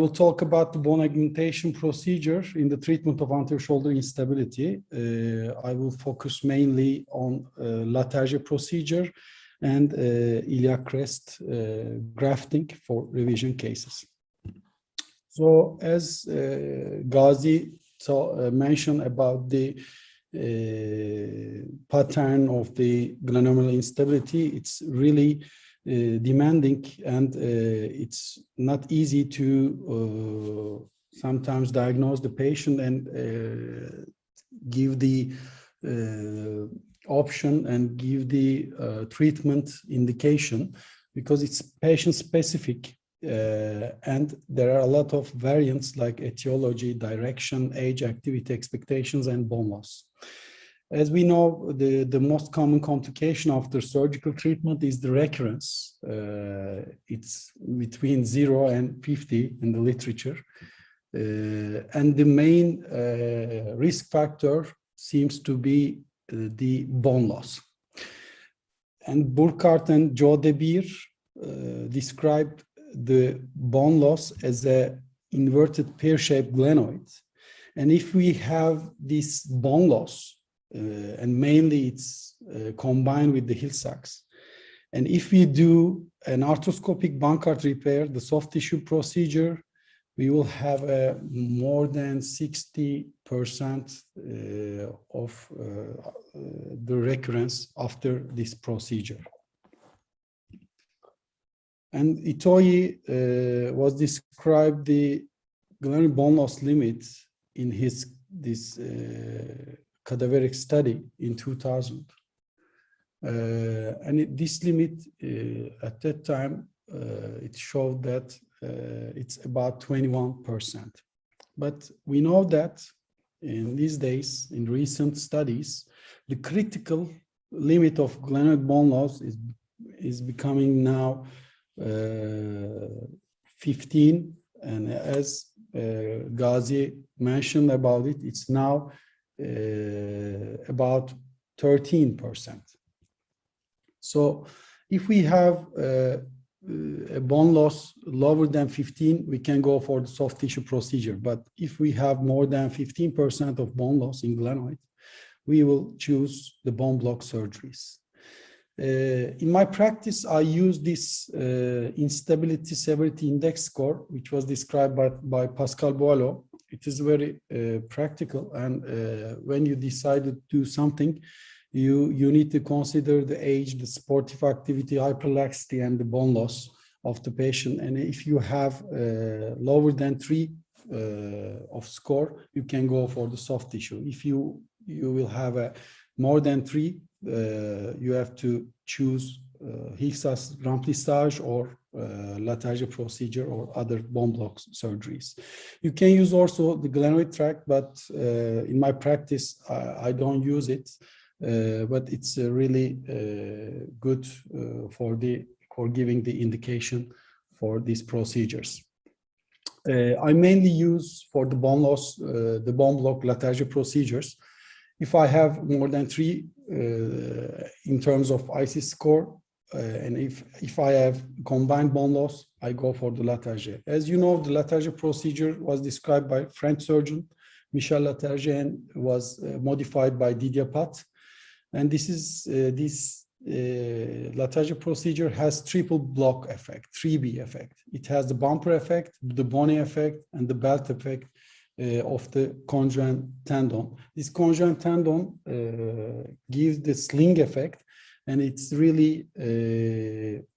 will talk about the bone augmentation procedure in the treatment of anterior shoulder instability. I will focus mainly on Latarjet procedure and iliac crest grafting for revision cases. So as Ghazi mentioned about the pattern of the glenohumeral instability, it's really demanding, and it's not easy to sometimes diagnose the patient and give the option and give the treatment indication, because it's patient specific, and there are a lot of variants like etiology, direction, age, activity expectations, and bone loss. As we know, the most common complication after surgical treatment is the recurrence. It's between 0 and 50 in the literature. And the main risk factor seems to be the bone loss. And Burkhardt and Joe De Beer described the bone loss as an inverted pear-shaped glenoid. And if we have this bone loss, and mainly it's combined with the heel sacks, and if we do an arthroscopic Bankart repair, the soft tissue procedure, we will have a more than 60% of the recurrence after this procedure. And Itoye was described the glenoid bone loss limit in this cadaveric study in 2000. And this limit, at that time, it showed that it's about 21%. But we know that in these days, in recent studies, the critical limit of glenoid bone loss is becoming now 15. And as Ghazi mentioned about it, it's now about 13%. So if we have a bone loss lower than 15, we can go for the soft tissue procedure. But if we have more than 15% of bone loss in glenoid, we will choose the bone block surgeries. In my practice, I use this instability severity index score, which was described by Pascal Boileau. It is very practical, and when you decide to do something, you need to consider the age, the sportive activity, hyperlaxity, and the bone loss of the patient. And if you have lower than 3 of score, you can go for the soft tissue. If you will have a more than 3, you have to choose Hixas remplissage or Latarjet procedure or other bone block surgeries. You can use also the glenoid tract, but in my practice, I don't use it. But it's really good for giving the indication for these procedures. I mainly use for the bone loss, the bone block Latarjet procedures. If I have more than 3 in terms of IC score, and if I have combined bone loss, I go for the Latarjet. As you know, the Latarjet procedure was described by French surgeon Michel Latarjet and was modified by Didier Pat. And this Latarjet procedure has triple block effect, 3B effect. It has the bumper effect, the bony effect, and the belt effect of the conjoint tendon. This conjoint tendon gives the sling effect, and it's really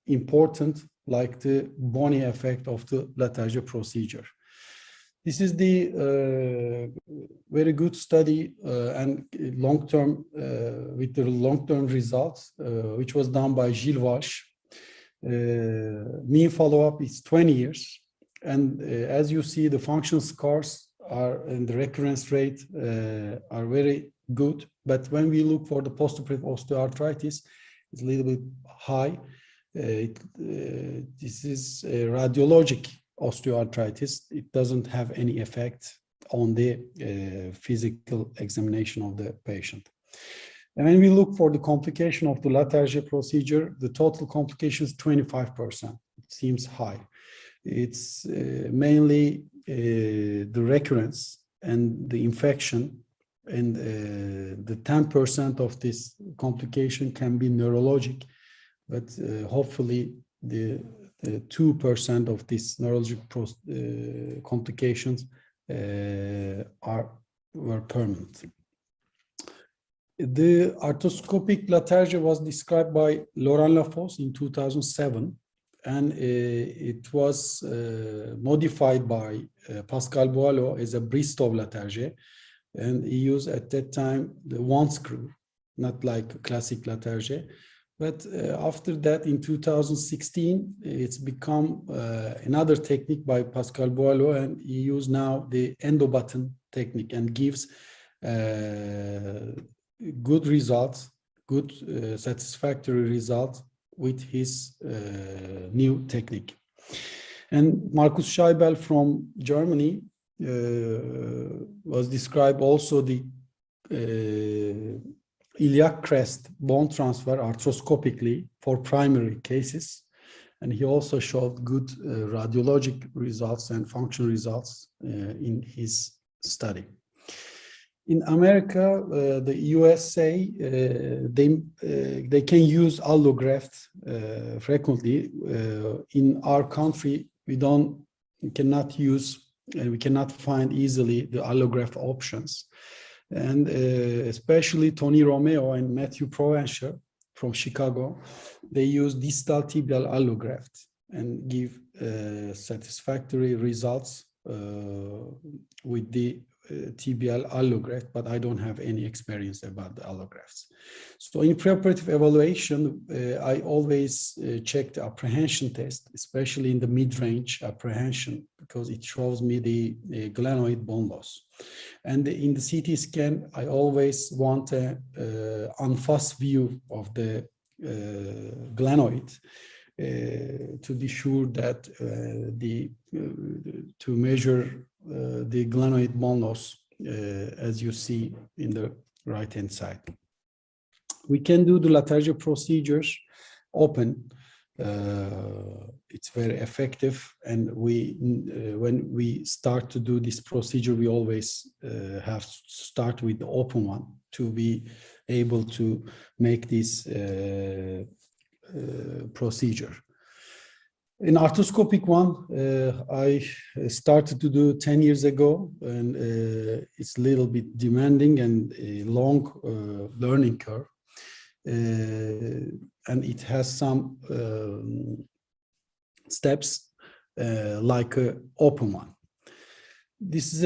important, like the bony effect of the Latarjet procedure. This is the very good study and long-term with the long-term results, which was done by Gilles Vache. Mean follow-up is 20 years, and as you see, the function scores and the recurrence rate are very good. But when we look for the postoperative osteoarthritis, it's a little bit high. This is a radiologic osteoarthritis. It doesn't have any effect on the physical examination of the patient. And when we look for the complication of the Latarjet procedure, the total complication is 25%. It seems high. It's mainly the recurrence and the infection, and the 10% of this complication can be neurologic, but hopefully the 2% of these neurologic complications were permanent. The arthroscopic latargia was described by Laurent Lafosse in 2007, and it was modified by Pascal Boileau as a Bristow latargia, and he used at that time the one screw, not like classic latargia. But after that, in 2016, it's become another technique by Pascal Boileau, and he used now the endo button technique and gives good results, good satisfactory results with his new technique. And Markus Scheibel from Germany was described also the iliac crest bone transfer arthroscopically for primary cases, and he also showed good radiologic results and functional results in his study. In America, the USA, they can use allograft frequently. In our country, we cannot use, and we cannot find easily the allograft options. And especially Tony Romeo and Matthew Provencher from Chicago, they use distal tibial allograft and give satisfactory results with the tibial allograft, but I don't have any experience about the allografts. So in preoperative evaluation, I always check the apprehension test, especially in the mid-range apprehension, because it shows me the glenoid bone loss. And in the CT scan, I always want a en-face view of the glenoid to be sure that to measure the glenoid bone loss, as you see in the right-hand side. We can do the latargia procedures open. It's very effective, and when we start to do this procedure, we always have to start with the open one to be able to make this procedure. In arthroscopic one, I started to do 10 years ago, and it's a little bit demanding and a long learning curve. And it has some steps like an open one. This is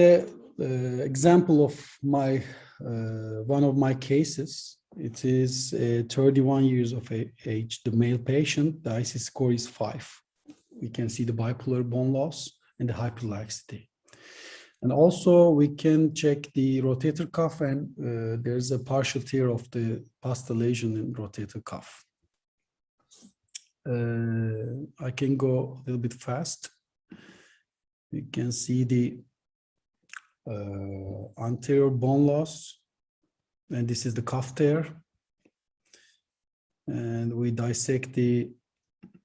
an example of my one of my cases. It is 31 years of age, the male patient. The IC score is 5. We can see the bipolar bone loss and the hyperlaxity. And also we can check the rotator cuff, and there's a partial tear of the pasta lesion in rotator cuff. I can go a little bit fast. You can see the anterior bone loss, and this is the cuff tear. And we dissect the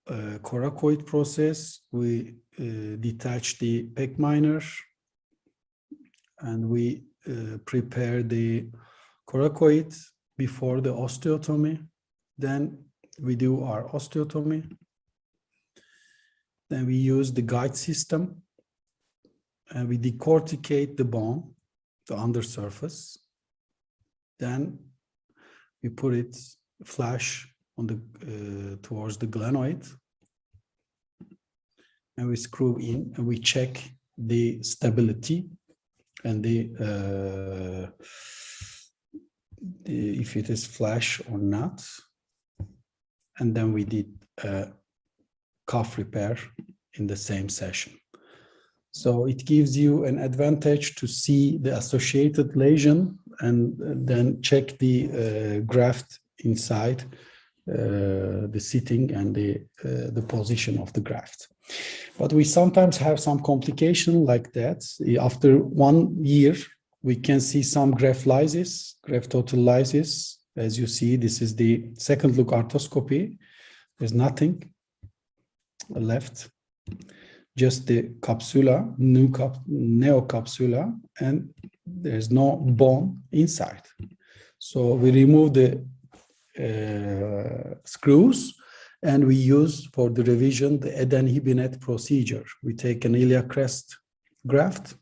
coracoid process. We detach the pec minor, and we prepare the coracoid before the osteotomy. Then we do our osteotomy. Then we use the guide system, and we decorticate the bone, the undersurface. Then we put it flash on the towards the glenoid, and we screw in, and we check the stability and the if it is flash or not. And then we did a cuff repair in the same session. So it gives you an advantage to see the associated lesion and then check the graft inside the sitting and the position of the graft. But we sometimes have some complication like that. After 1 year, we can see some graft lysis, graft total lysis. As you see, this is the second look arthroscopy. There's nothing left. just the capsula, neocapsula, and there's no bone inside. So we remove the screws, and we use for the revision the Eden-Hibinet procedure. We take an iliac crest graft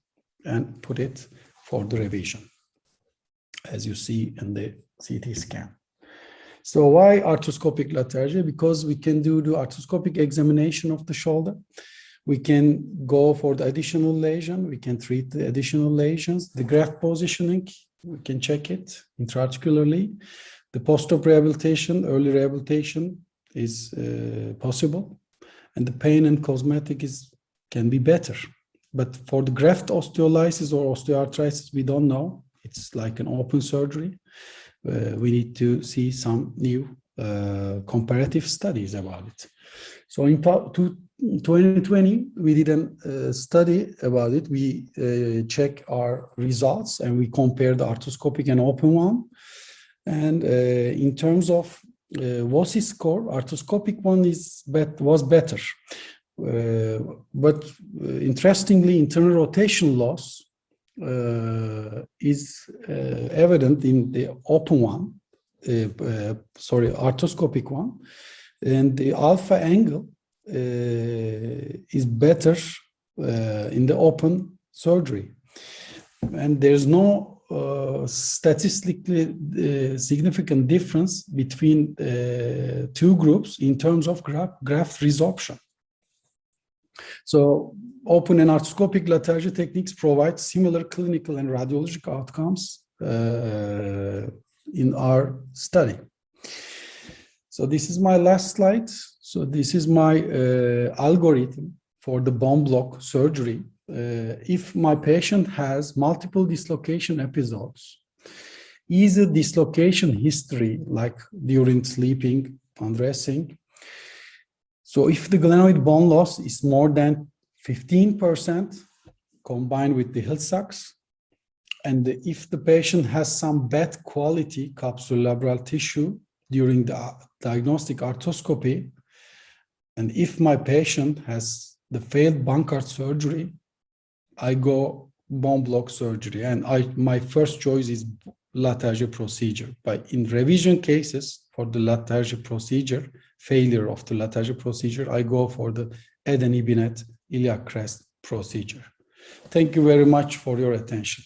and put it for the revision, as you see in the CT scan. So why arthroscopic lateralgia? Because we can do the arthroscopic examination of the shoulder. We can go for the additional lesion. We can treat the additional lesions. The graft positioning, we can check it intraarticularly. The post-op rehabilitation, early rehabilitation is possible. And the pain and cosmetic can be better. But for the graft osteolysis or osteoarthritis, we don't know. It's like an open surgery. We need to see some new comparative studies about it. So in 2020, we did a study about it. We check our results and we compare the arthroscopic and open one. And in terms of WOSI score, arthroscopic one was better. But interestingly, internal rotation loss is evident in the open one, arthroscopic one, and the alpha angle is better in the open surgery, and there's no statistically significant difference between two groups in terms of graft resorption. So open and arthroscopic lateralgia techniques provide similar clinical and radiologic outcomes in our study. So this is my last slide. So this is my algorithm for the bone block surgery. If my patient has multiple dislocation episodes, either dislocation history, like during sleeping, undressing. So if the glenoid bone loss is more than 15% combined with the Hill-Sachs, and if the patient has some bad quality capsulolabral tissue during the diagnostic arthroscopy, and if my patient has the failed Bankart surgery, I go bone block surgery, and my first choice is lateralgia procedure. But in revision cases for the lateralgia procedure, failure of the lateralgia procedure, I go for the Eden-Hibinet iliac crest procedure. Thank you very much for your attention.